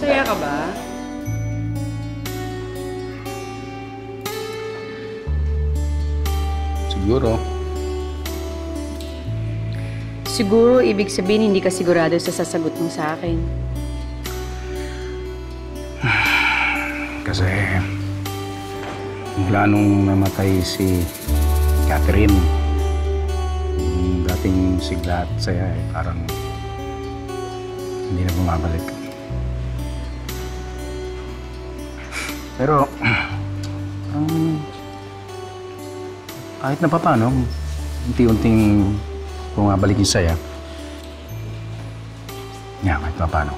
Masaya ka ba? Siguro. Siguro, ibig sabihin hindi ka sigurado sa sasagot mo sa akin. Kasi mula nung namatay si Catherine, yung dating sigla at saya parang hindi na bumabalik. Pero kahit na paano, unti-unting bumabalik yung saya. Kahit na paano.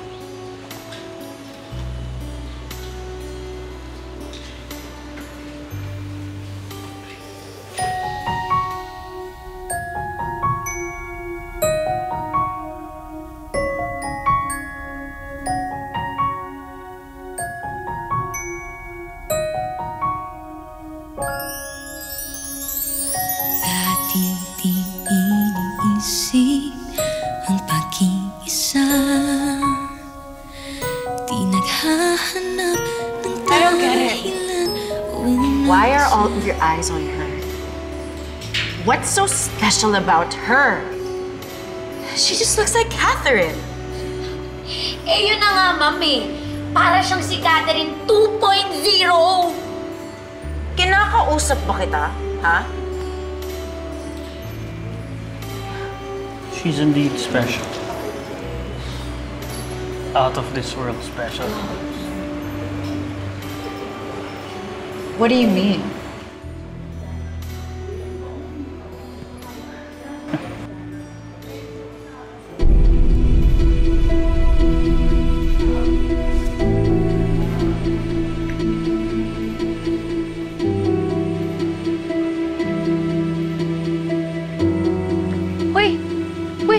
Why are all of your eyes on her? What's so special about her? She just looks like Catherine. Eh, yun na nga, Mami. Para siyang si Catherine 2.0. Kinakausap ba kita, ha? She's indeed special. Out of this world special. What do you mean? Uy!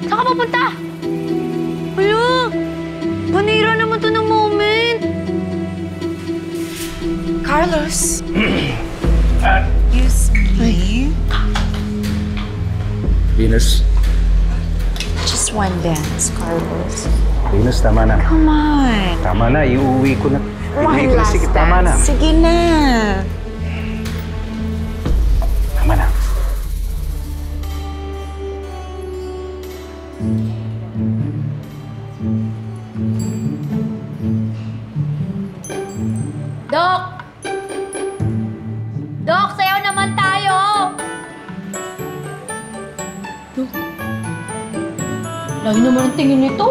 Saan ka papunta? Hala! Panira naman to ng moment! Carlos. Excuse me. Venus. Just one dance, Carlos. Venus, tama na. Come on. Tama na, iuwi ko na. One last Sige, tama na. dance. Sige na. Tama na. Dok! Dok, sayaw naman tayo! Dok? Layo naman ang tingin nito.